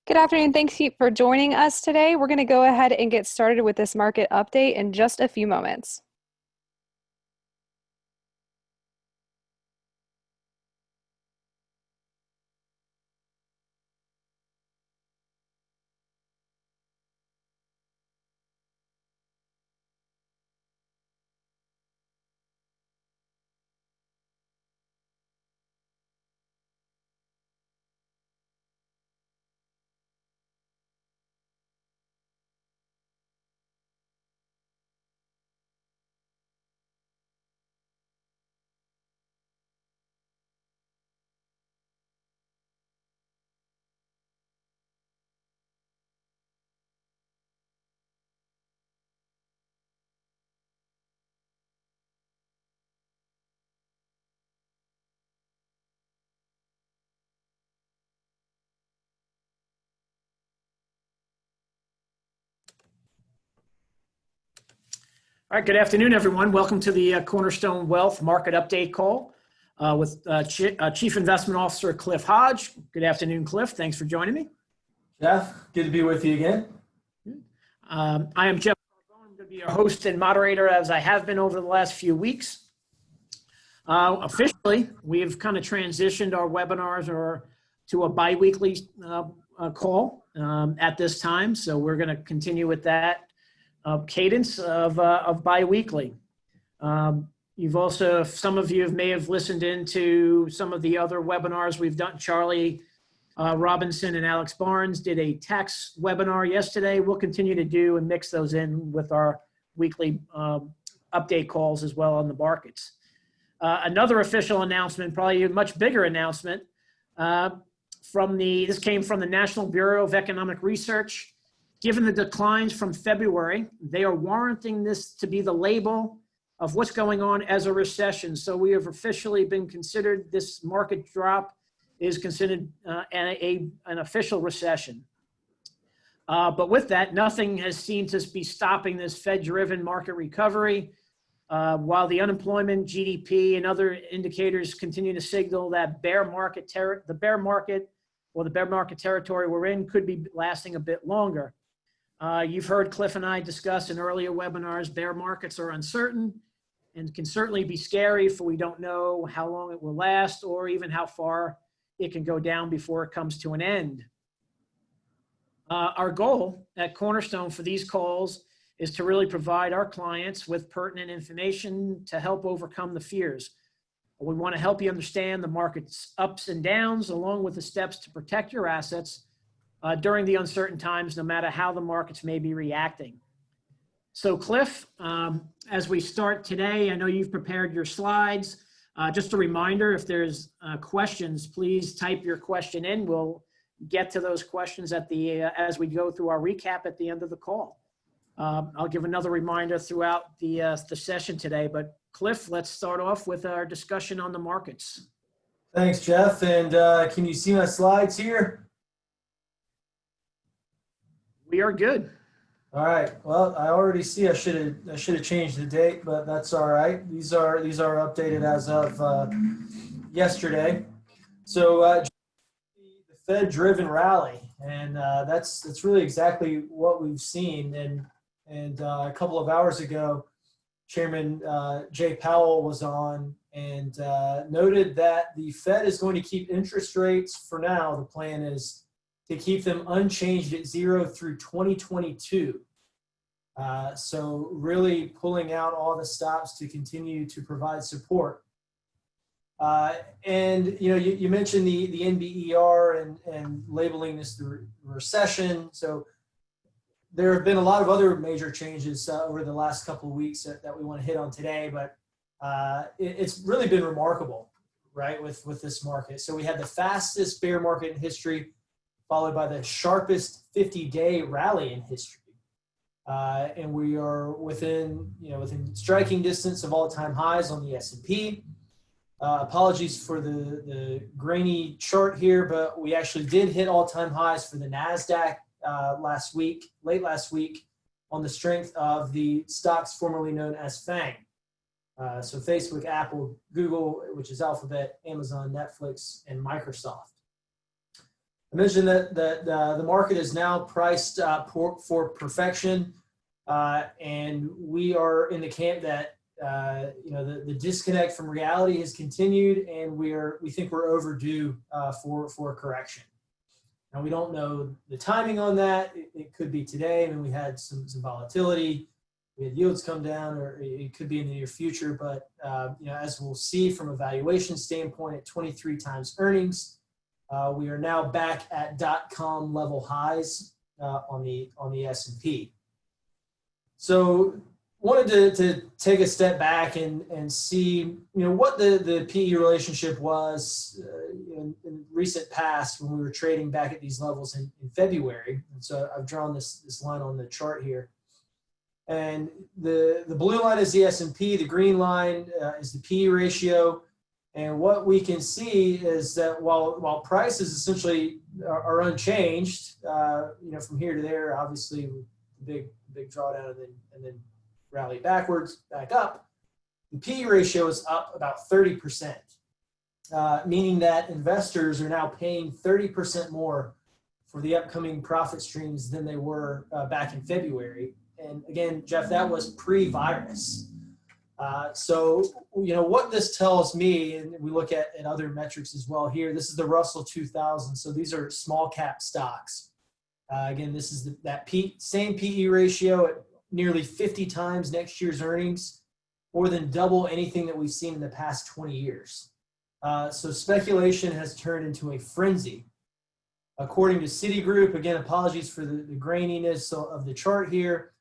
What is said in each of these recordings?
Good afternoon. Thanks for joining us today. We're going to go ahead and get started with this market update in just a few moments. All right, good afternoon, everyone. Welcome to the Cornerstone Wealth Market Update Call with Chief Investment Officer Cliff Hodge. Good afternoon, Cliff. Thanks for joining me. Jeff, good to be with you again. I am Jeff Carbone. I'm going to be your host and moderator as I have been over the last few weeks. Officially, we've kind of transitioned our webinars to a bi-weekly call at this time, so we're going to continue with that cadence of bi-weekly. You've also, some of you may have listened into some of the other webinars we've done. Charlie Robinson and Alex Barnes did a tax webinar yesterday. We'll continue to do and mix those in with our weekly update calls as well on the markets. Another official announcement, probably a much bigger announcement, this came from the National Bureau of Economic Research. Given the declines from February, they are warranting this to be the label of what's going on as a recession. So we have officially been considered, this market drop is considered an official recession. But with that, nothing has seemed to be stopping this Fed-driven market recovery. While the unemployment, GDP, and other indicators continue to signal that the bear market territory we're in could be lasting a bit longer. You've heard Cliff and I discuss in earlier webinars, bear markets are uncertain and can certainly be scary, for we don't know how long it will last or even how far it can go down before it comes to an end. Our goal at Cornerstone for these calls is to really provide our clients with pertinent information to help overcome the fears. We want to help you understand the market's ups and downs, along with the steps to protect your assets during the uncertain times, no matter how the markets may be reacting. So Cliff, as we start today, I know you've prepared your slides. Just a reminder, if there's questions, please type your question in. We'll get to those questions as we go through our recap at the end of the call. I'll give another reminder throughout the session today, but Cliff, let's start off with our discussion on the markets. Thanks, Jeff. And can you see my slides here? We are good. All right. Well, I already see I should have changed the date, but that's all right. These are updated as of yesterday. So the Fed-driven rally, and that's really exactly what we've seen. And a couple of hours ago, Chairman Jay Powell was on and noted that the Fed is going to keep interest rates for now. The plan is to keep them unchanged at 0 through 2022. So really pulling out all the stops to continue to provide support. And you mentioned the NBER and labeling this the recession. So there have been a lot of other major changes over the last couple of weeks that we want to hit on today, but it's really been remarkable, right, with this market. So we had the fastest bear market in history, followed by the sharpest 50-day rally in history. And we are within striking distance of all-time highs on the S&P. Apologies for the grainy chart here, but we actually did hit all-time highs for the NASDAQ late last week, on the strength of the stocks formerly known as FANG. So Facebook, Apple, Google, which is Alphabet, Amazon, Netflix, and Microsoft. I mentioned that the market is now priced for perfection, and we are in the camp that the disconnect from reality has continued, and we think we're overdue for a correction. Now, we don't know the timing on that. It could be today. I mean, we had some volatility. We had yields come down, or it could be in the near future. But as we'll see from a valuation standpoint, at 23 times earnings, we are now back at .com level highs on the S&P. So wanted to take a step back and see what the PE relationship was in recent past when we were trading back at these levels in February. And so I've drawn this line on the chart here. And the blue line is the S&P, the green line is the PE ratio. And what we can see is that while prices essentially are unchanged, from here to there, obviously big drawdown and then rally backwards, back up, the PE ratio is up about 30%, meaning that investors are now paying 30% more for the upcoming profit streams than they were back in February. And again, Jeff, that was pre-virus. So what this tells me, and we look at other metrics as well here, this is the Russell 2000. So these are small cap stocks. Again, this is that same PE ratio at nearly 50 times next year's earnings, more than double anything that we've seen in the past 20 years. So speculation has turned into a frenzy. According to Citigroup, again, apologies for the graininess of the chart here,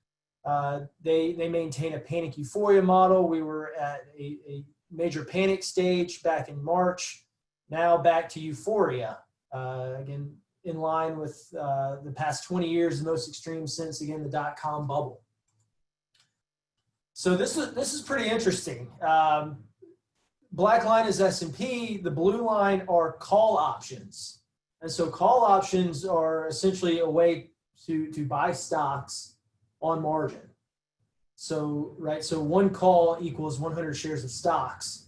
they maintain a panic euphoria model. We were at a major panic stage back in March, now back to euphoria. Again, in line with the past 20 years, the most extreme since, again, the dot-com bubble. So this is pretty interesting. Black line is S&P. The blue line are call options. And so call options are essentially a way to buy stocks on margin. So one call equals 100 shares of stocks.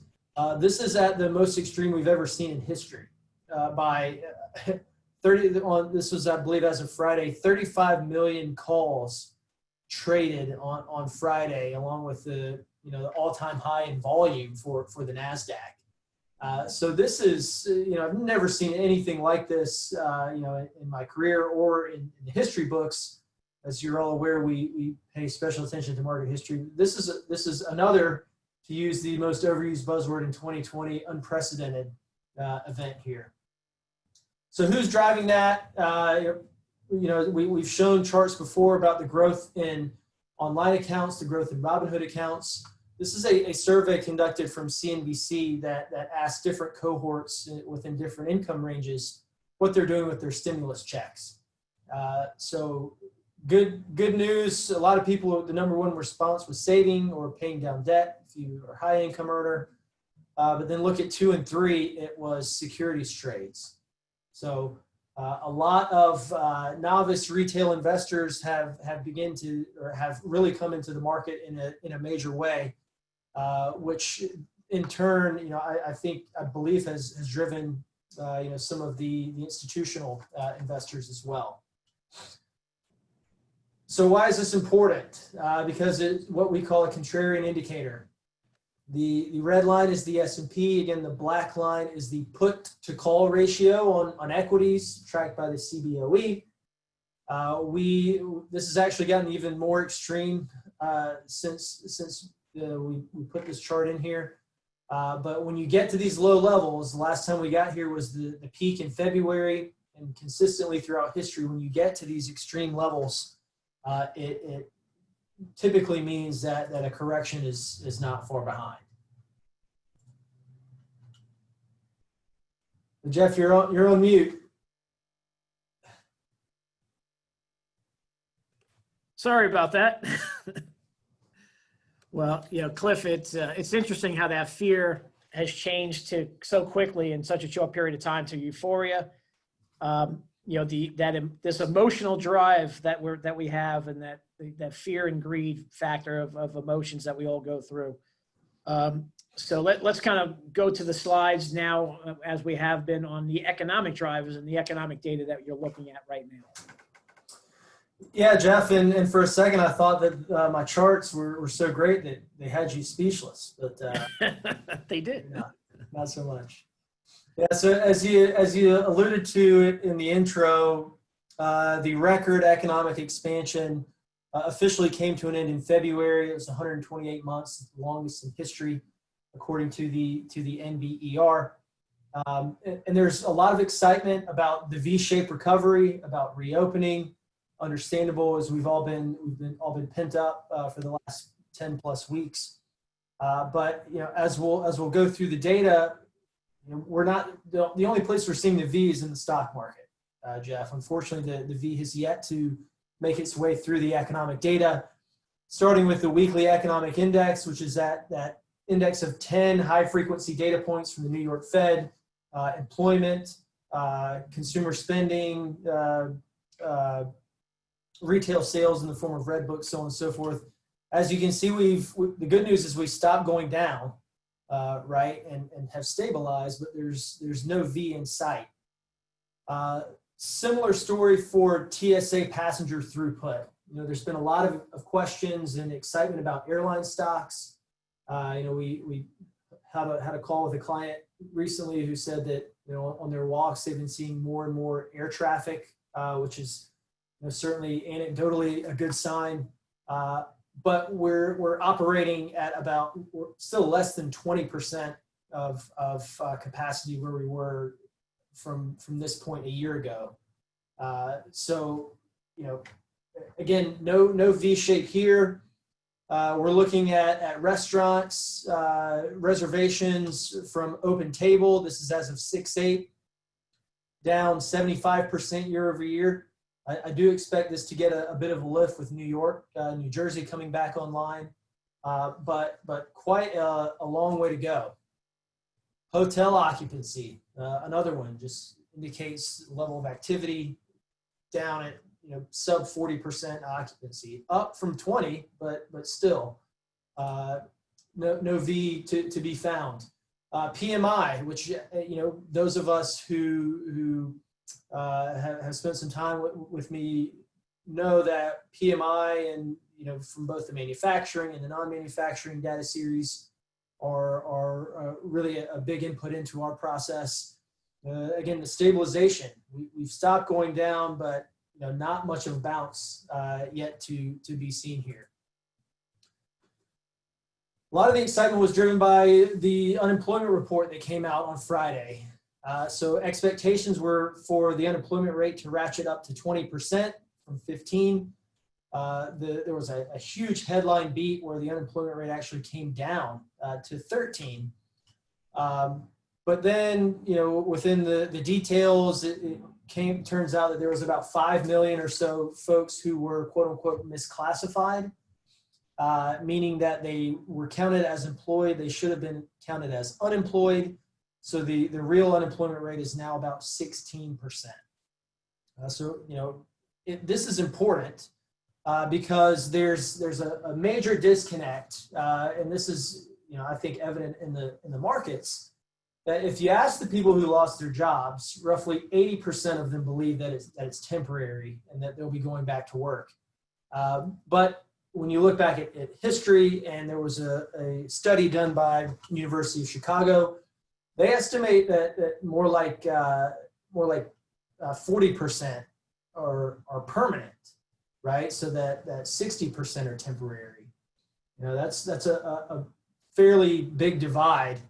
This is at the most extreme we've ever seen in history. By 30, this was, I believe, as of Friday, 35 million calls traded on Friday, along with the all-time high in volume for the NASDAQ. So this is, I've never seen anything like this, in my career or in the history books. As you're all aware, we pay special attention to market history. This is another, to use the most overused buzzword in 2020, unprecedented event here. So who's driving that? We've shown charts before about the growth in online accounts, the growth in Robinhood accounts. This is a survey conducted from CNBC that asked different cohorts within different income ranges what they're doing with their stimulus checks. So good news. A lot of people, the number one response was saving or paying down debt if you are a high income earner. But then look at 2 and 3, it was securities trades. So a lot of novice retail investors have really come into the market in a major way, which in turn, I believe has driven some of the institutional investors as well. So why is this important? Because it's what we call a contrarian indicator. The red line is the S&P. Again, the black line is the put to call ratio on equities tracked by the CBOE. This has actually gotten even more extreme since we put this chart in here. But when you get to these low levels, the last time we got here was the peak in February, and consistently throughout history, when you get to these extreme levels, it typically means that a correction is not far behind. Jeff, you're on mute. Sorry about that. Well, Cliff, it's interesting how that fear has changed to so quickly in such a short period of time to euphoria. This emotional drive that we have, and that fear and greed factor of emotions that we all go through. So let's kind of go to the slides now, as we have been on the economic drivers and the economic data that you're looking at right now. Yeah, Jeff, and for a second I thought that my charts were so great that they had you speechless, but They did. not so much. Yeah, so as you alluded to it in the intro, the record economic expansion officially came to an end in February. It was 128 months, the longest in history, according to the NBER. And there's a lot of excitement about the V-shaped recovery, about reopening. Understandable, as we've all been pent up for the last 10 plus weeks. But as we'll go through the data, we're not the only place we're seeing the V is in the stock market, Jeff. Unfortunately, the V has yet to make its way through the economic data, starting with the weekly economic index, which is that index of 10 high-frequency data points from the New York Fed, employment, consumer spending, retail sales in the form of red books, so on and so forth. As you can see, the good news is we stopped going down, right, and have stabilized, but there's no V in sight. Similar story for TSA passenger throughput. There's been a lot of questions and excitement about airline stocks. We had a call with a client recently who said that on their walks they've been seeing more and more air traffic, which is certainly anecdotally a good sign. But we're operating at we're still less than 20% of capacity where we were from this point a year ago. So again, no V shape here. We're looking at restaurants, reservations from Open Table. This is as of 6/8, down 75% year over year. I do expect this to get a bit of a lift with New York, New Jersey coming back online, but quite a long way to go. Hotel occupancy, another one, just indicates level of activity, down at sub 40% occupancy, up from 20, but still no V to be found. PMI, which those of us who have spent some time with me know that PMI and from both the manufacturing and the non-manufacturing data series are really a big input into our process. Again, the stabilization, we've stopped going down, but not much of a bounce yet to be seen here. A lot of the excitement was driven by the unemployment report that came out on Friday. So expectations were for the unemployment rate to ratchet up to 20% from 15. There was a huge headline beat where the unemployment rate actually came down to 13. But then, within the details, it turns out that there was about 5 million or so folks who were quote unquote misclassified, meaning that they were counted as employed. They should have been counted as unemployed. So the real unemployment rate is now about 16%. This is important because there's a major disconnect, and this is I think evident in the markets, that if you ask the people who lost their jobs, roughly 80% of them believe that it's temporary and that they'll be going back to work. But when you look back at history, and there was a study done by University of Chicago, they estimate that more like 40% are permanent, right? So that 60% are temporary. That's a fairly big divide,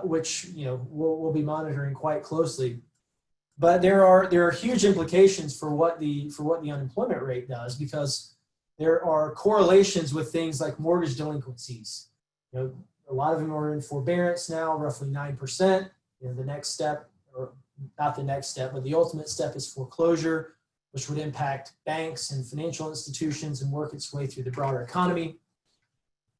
which we'll be monitoring quite closely. But there are huge implications for what the unemployment rate does, because there are correlations with things like mortgage delinquencies. A lot of them are in forbearance now, roughly 9%. The next step, or not the next step, but the ultimate step is foreclosure, which would impact banks and financial institutions and work its way through the broader economy.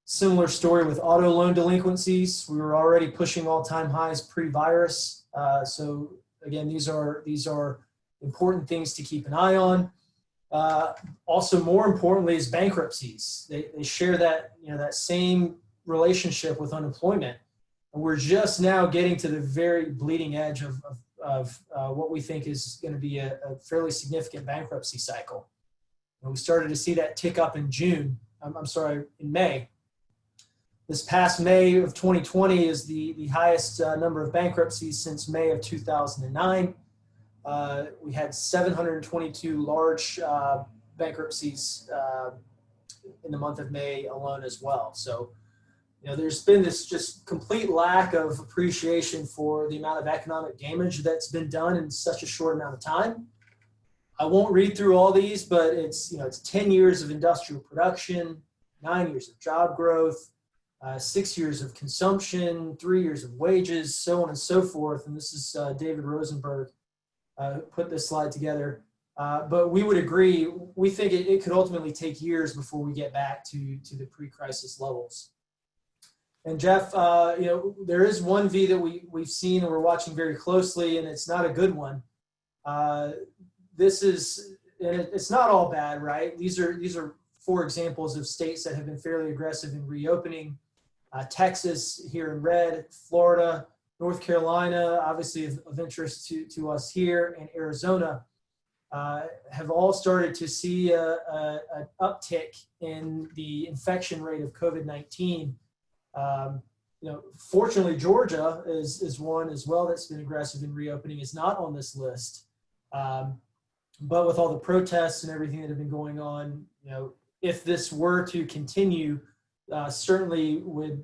Similar story with auto loan delinquencies. We were already pushing all-time highs pre-virus. So again, these are important things to keep an eye on. Also, more importantly, is bankruptcies. They share that that same relationship with unemployment. And we're just now getting to the very bleeding edge of what we think is going to be a fairly significant bankruptcy cycle. And we started to see that tick up in in May. This past May of 2020 is the highest number of bankruptcies since May of 2009. We had 722 large bankruptcies in the month of May alone as well. So, there's been this just complete lack of appreciation for the amount of economic damage that's been done in such a short amount of time. I won't read through all these, but it's 10 years of industrial production, 9 years of job growth, 6 years of consumption, 3 years of wages, so on and so forth. And this is David Rosenberg who put this slide together. But we would agree, we think it could ultimately take years before we get back to the pre-crisis levels. And Jeff, there is one V that we've seen and we're watching very closely, and it's not a good one. It's not all bad, right? These are 4 examples of states that have been fairly aggressive in reopening. Texas here in red, Florida, North Carolina, obviously of interest to us here, and Arizona have all started to see an uptick in the infection rate of COVID-19. Fortunately, Georgia is one as well that's been aggressive in reopening. It's not on this list. But with all the protests and everything that have been going on, if this were to continue, certainly would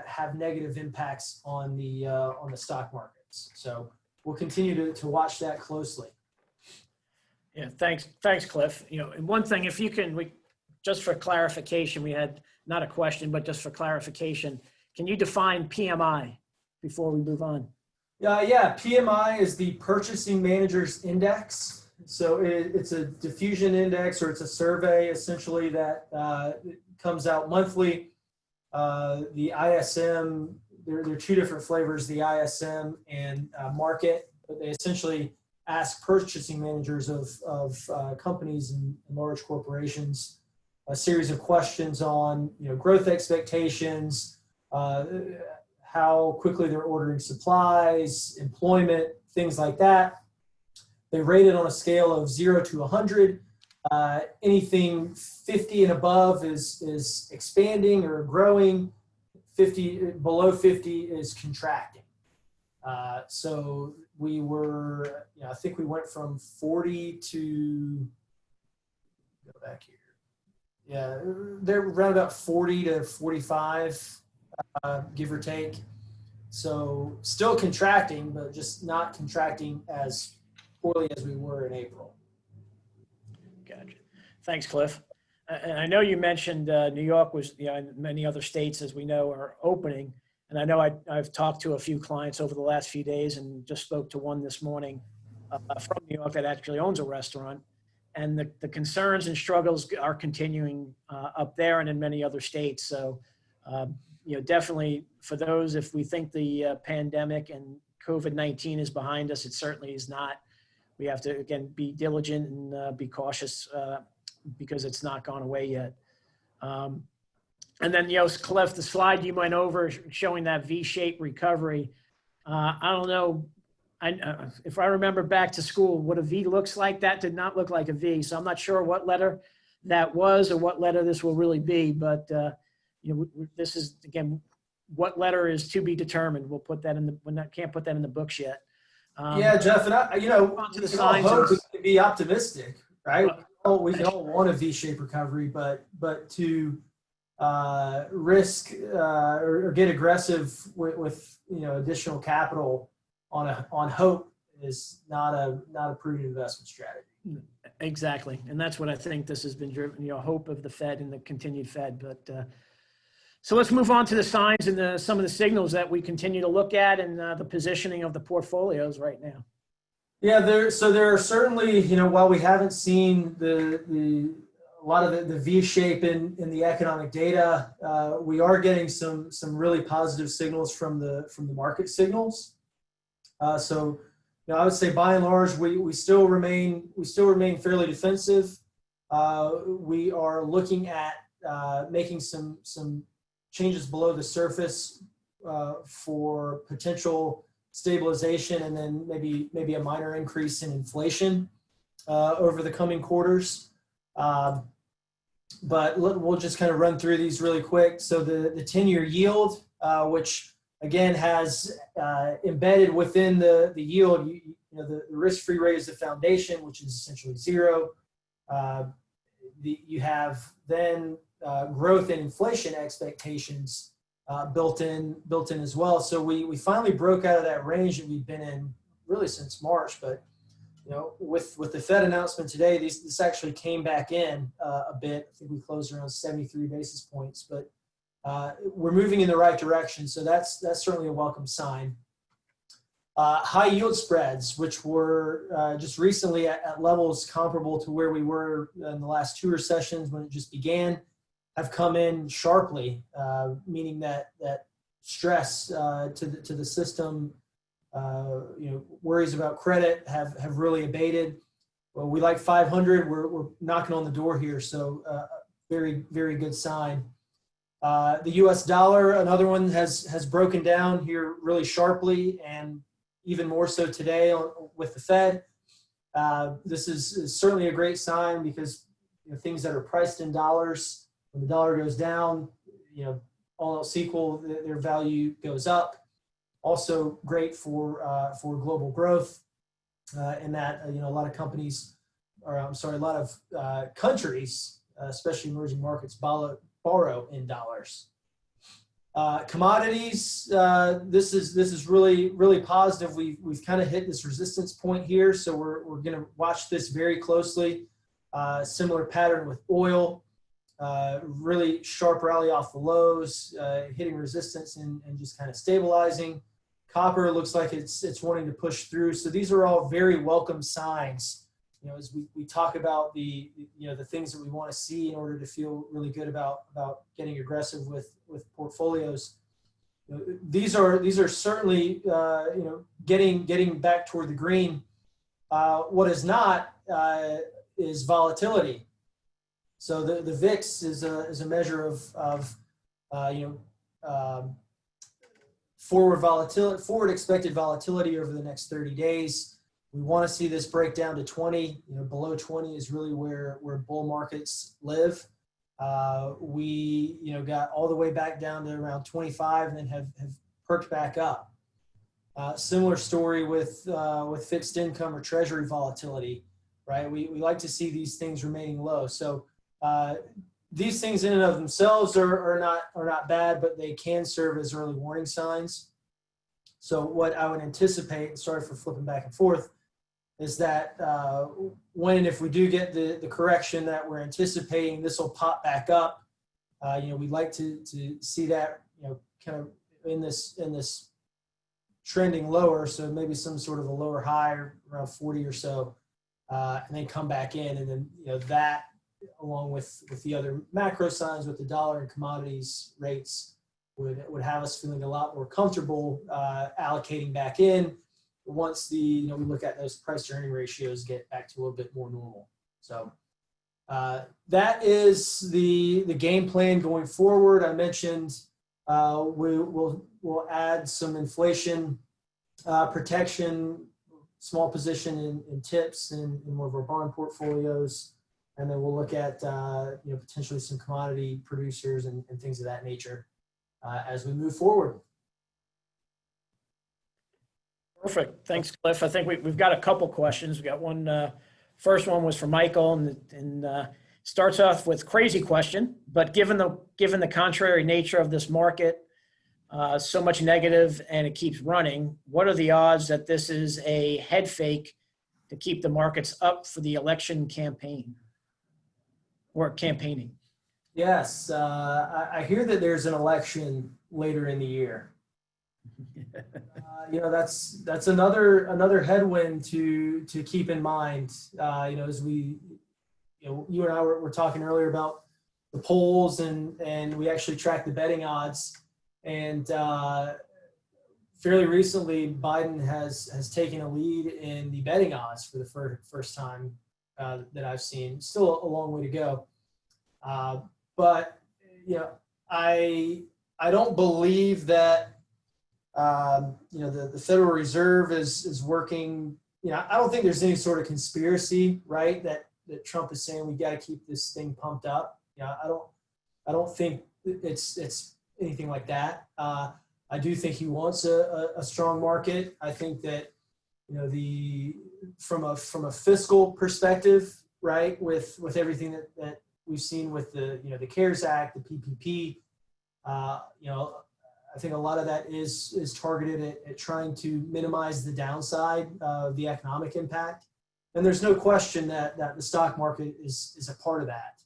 have negative impacts on the stock markets. So we'll continue to watch that closely. Yeah, thanks, Cliff. And one thing, if you can, just for clarification, we had not a question, but just for clarification, can you define PMI before we move on? Yeah, PMI is the Purchasing Managers Index. So it's a diffusion index, or it's a survey essentially that comes out monthly. The ISM, there are 2 different flavors, the ISM and market, but they essentially ask purchasing managers of companies and large corporations a series of questions on growth expectations, how quickly they're ordering supplies, employment, things like that. They rate it on a scale of 0 to 100. Anything 50 and above is expanding or growing. Below 50 is contracting. So we were, I think we went from 40 to, go back here. Yeah, they're around about 40 to 45, give or take. So still contracting, but just not contracting as poorly as we were in April. Gotcha. Thanks, Cliff. And I know you mentioned New York was, and many other states, as we know, are opening. And I know I've talked to a few clients over the last few days and just spoke to one this morning from New York that actually owns a restaurant. And the concerns and struggles are continuing up there and in many other states. So, definitely for those, if we think the pandemic and COVID-19 is behind us, it certainly is not. We have to, again, be diligent and be cautious because it's not gone away yet. And then, Cliff, the slide you went over showing that V-shaped recovery, I don't know. If I remember back to school, what a V looks like, that did not look like a V. So I'm not sure what letter that was or what letter this will really be. But, this is, again, what letter is to be determined. We'll put that can't put that in the books yet. Yeah, Jeff, and we can hope to be optimistic, right? We can all want a V-shaped recovery, but to risk or get aggressive with additional capital on hope is not a prudent investment strategy. Exactly, and that's what I think this has been driven. Hope of the Fed and the continued Fed. But so let's move on to the signs and some of the signals that we continue to look at and the positioning of the portfolios right now. Yeah, there are certainly, while we haven't seen a lot of the V shape in the economic data, we are getting some really positive signals from the market signals. So, I would say by and large, we still remain fairly defensive. We are looking at making some changes below the surface for potential stabilization, and then maybe a minor increase in inflation over the coming quarters. But we'll just kind of run through these really quick. So the 10-year yield, which again has embedded within the yield, the risk-free rate is the foundation, which is essentially zero. You have then growth in inflation expectations built in as well. So we finally broke out of that range that we've been in really since March. But with the Fed announcement today, this actually came back in a bit. I think we closed around 73 basis points, but we're moving in the right direction. So that's certainly a welcome sign. High yield spreads, which were just recently at levels comparable to where we were in the last two recessions when it just began, have come in sharply, meaning that stress to the system, worries about credit have really abated. Well, we like 500. We're knocking on the door here, so very, very good sign. The U.S. dollar, another one, has broken down here really sharply, and even more so today with the Fed. This is certainly a great sign because things that are priced in dollars, when the dollar goes down, all else equal, their value goes up. Also great for global growth, in that a lot of countries, especially emerging markets, borrow in dollars. Commodities, this is really, really positive. We've kind of hit this resistance point here, so we're going to watch this very closely. Similar pattern with oil, really sharp rally off the lows, hitting resistance and just kind of stabilizing. Copper looks like it's wanting to push through. So these are all very welcome signs. As we talk about the things that we want to see in order to feel really good about getting aggressive with portfolios. These are certainly getting back toward the green. What is not is volatility. So the VIX is a measure of forward expected volatility over the next 30 days. We want to see this break down to 20. Below 20 is really where bull markets live. We got all the way back down to around 25 and then have perked back up. Similar story with fixed income or treasury volatility, right? We like to see these things remaining low. So these things in and of themselves are not bad, but they can serve as early warning signs. So what I would anticipate, sorry for flipping back and forth, is that when and if we do get the correction that we're anticipating, this will pop back up. We'd like to see that kind of in this trending lower, so maybe some sort of a lower high around 40 or so, and then come back in, and then that along with the other macro signs with the dollar and commodities rates would have us feeling a lot more comfortable allocating back in once we look at those price to earning ratios get back to a little bit more normal. So that is the game plan going forward. I mentioned we'll add some inflation protection, small position in TIPS and in more of our bond portfolios. And then we'll look at potentially some commodity producers and things of that nature as we move forward. Perfect. Thanks, Cliff. I think we've got a couple questions. We got one. First one was for Michael, and starts off with crazy question. But given the contrary nature of this market, so much negative, and it keeps running, what are the odds that this is a head fake to keep the markets up for the election campaign? Or campaigning. Yes, I hear that there's an election later in the year. That's another headwind to keep in mind. As we, you and I were talking earlier about the polls, and we actually track the betting odds. And fairly recently, Biden has taken a lead in the betting odds for the first time that I've seen. Still a long way to go. But I I don't believe that, the Federal Reserve is working. I don't think there's any sort of conspiracy, right? That Trump is saying we got to keep this thing pumped up. I don't think it's anything like that. I do think he wants a strong market. I think that, from a fiscal perspective, right, with everything that we've seen with the CARES Act, the PPP, I think a lot of that is targeted at trying to minimize the downside of the economic impact. And there's no question that the stock market is a part of that.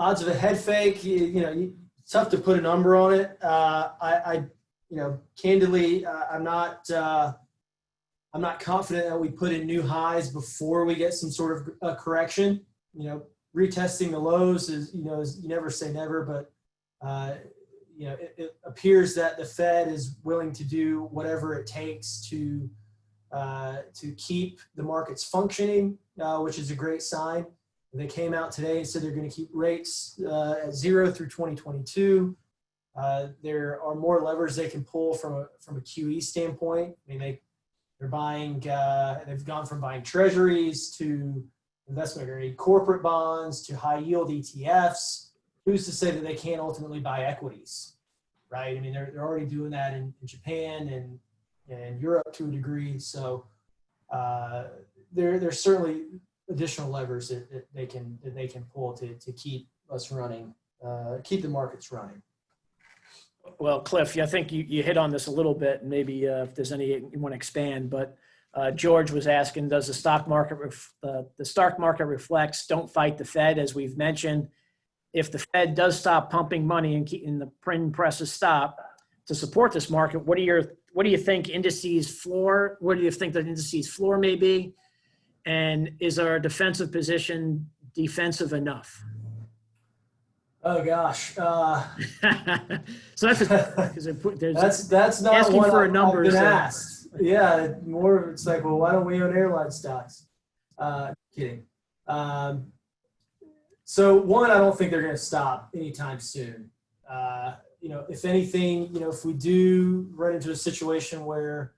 Odds of a head fake, it's tough to put a number on it. Candidly, I'm not confident that we put in new highs before we get some sort of a correction. Retesting the lows is you never say never, but it appears that the Fed is willing to do whatever it takes to keep the markets functioning, which is a great sign. They came out today and said they're going to keep rates at 0 through 2022. There are more levers they can pull from a QE standpoint. I mean, they're buying. They've gone from buying treasuries to investment grade corporate bonds to high yield ETFs. Who's to say that they can't ultimately buy equities, right? I mean, they're already doing that in Japan and Europe to a degree. So there's certainly additional levers that they can pull to keep us running, keep the markets running. Well, Cliff, I think you hit on this a little bit. Maybe if there's any you want to expand, but George was asking, does the stock market reflects "Don't fight the Fed"? As we've mentioned, if the Fed does stop pumping money and the printing presses stop to support this market, what do you think indices floor? What do you think the indices floor may be? And is our defensive position defensive enough? Oh gosh. So that's not asking what for a I've number. been asked. Yeah, more it's like, well, why don't we own airline stocks? Kidding. So one, I don't think they're going to stop anytime soon. If anything, if we do run into a situation where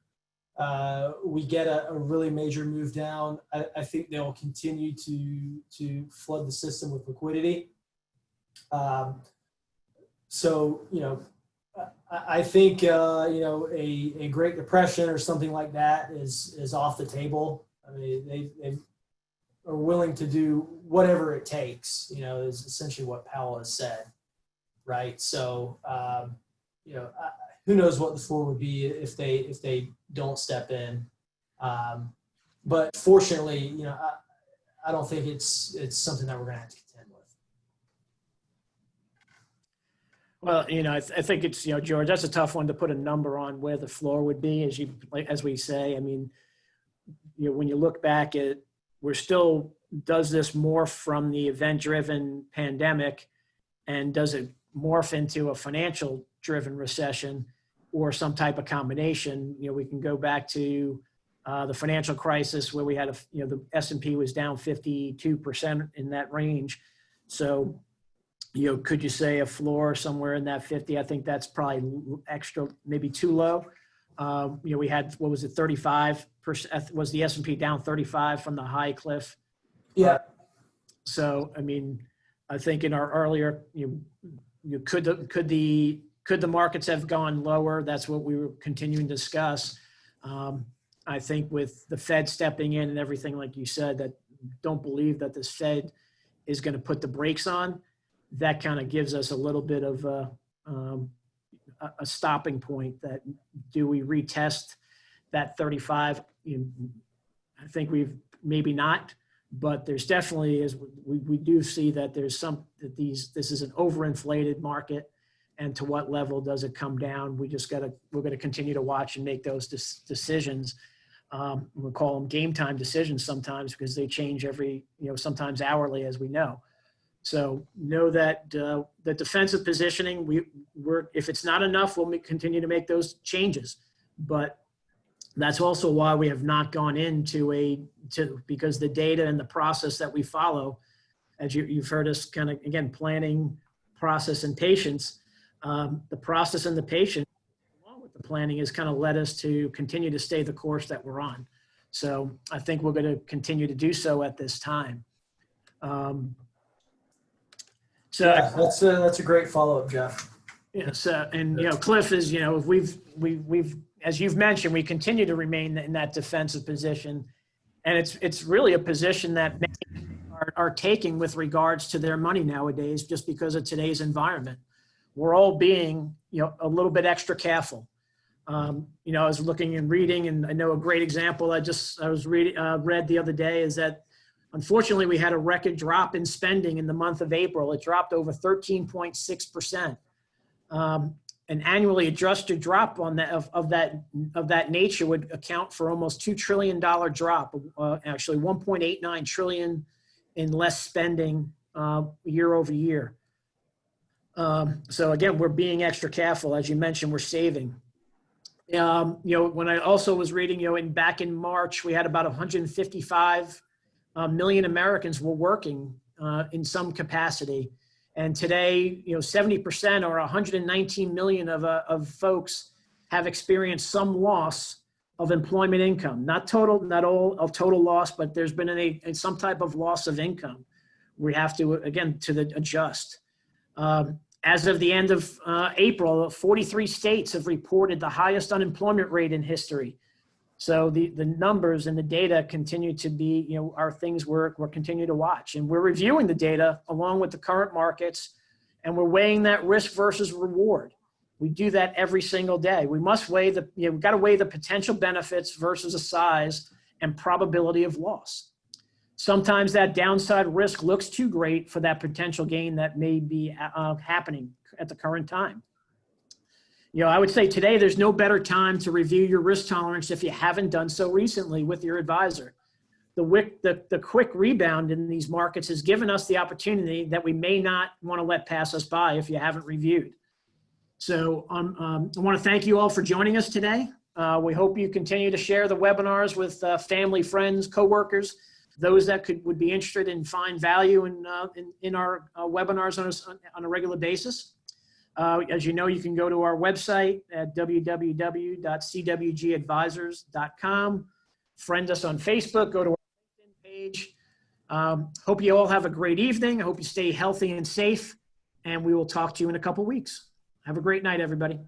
we get a really major move down, I think they'll continue to flood the system with liquidity. I think a Great Depression or something like that is off the table. I mean, they are willing to do whatever it takes. Is essentially what Powell has said, right? So who knows what the floor would be if they don't step in. But fortunately, I don't think it's something that we're going to have to contend with. Well, I think it's, George, that's a tough one to put a number on where the floor would be, as we say. I mean, when you look back at, does this morph from the event-driven pandemic, and does it morph into a financial-driven recession or some type of combination? We can go back to the financial crisis where we had the S&P was down 52% in that range. So, could you say a floor somewhere in that 50? I think that's probably extra, maybe too low. We had, 35%, was the S&P down 35 from the high, Cliff? Yeah. So, I mean, I think in our earlier, could the markets have gone lower? That's what we were continuing to discuss. I think with the Fed stepping in and everything, like you said, that don't believe that this Fed is going to put the brakes on. That kind of gives us a little bit of a stopping point. That do we retest that 35? I think we've maybe not, but there's definitely we do see that there's this is an overinflated market, and to what level does it come down? We're going to continue to watch and make those decisions. We'll call them game time decisions sometimes because they change sometimes hourly, as we know. So know that the defensive positioning, if it's not enough, we'll continue to make those changes. But that's also why we have not gone into because the data and the process that we follow, as you've heard us kind of, again, planning, process, and patience. The process and the patience, along with the planning, has kind of led us to continue to stay the course that we're on. So I think we're going to continue to do so at this time. Yeah, that's a great follow-up, Jeff. Yes, and Cliff is, we've as you've mentioned, we continue to remain in that defensive position, and it's really a position that many are taking with regards to their money nowadays, just because of today's environment. We're all being, a little bit extra careful. I was looking and reading, and I know a great example read the other day is that unfortunately we had a record drop in spending in the month of April. It dropped over 13.6%. An annually adjusted drop on that of that nature would account for almost $2 trillion drop, actually 1.89 trillion in less spending year over year. So again, we're being extra careful. As you mentioned, we're saving. When I also was reading, back in March, we had about 155 million Americans were working in some capacity. And today, 70% or 119 million of folks have experienced some loss of employment income. Not all of total loss, but there's been some type of loss of income. We have to, again, adjust. As of the end of April, 43 states have reported the highest unemployment rate in history. So the numbers and the data continue to be, are things we're continue to watch. And we're reviewing the data along with the current markets, and we're weighing that risk versus reward. We do that every single day. We must weigh we've got to weigh the potential benefits versus the size and probability of loss. Sometimes that downside risk looks too great for that potential gain that may be happening at the current time. I would say today there's no better time to review your risk tolerance if you haven't done so recently with your advisor. The quick rebound in these markets has given us the opportunity that we may not want to let pass us by if you haven't reviewed. So I want to thank you all for joining us today. We hope you continue to share the webinars with family, friends, coworkers, those that would be interested and find value in our webinars on a regular basis. As you know, you can go to our website at www.cwgadvisors.com. Friend us on Facebook, go to our LinkedIn page. Hope you all have a great evening. I hope you stay healthy and safe, and we will talk to you in a couple weeks. Have a great night, everybody.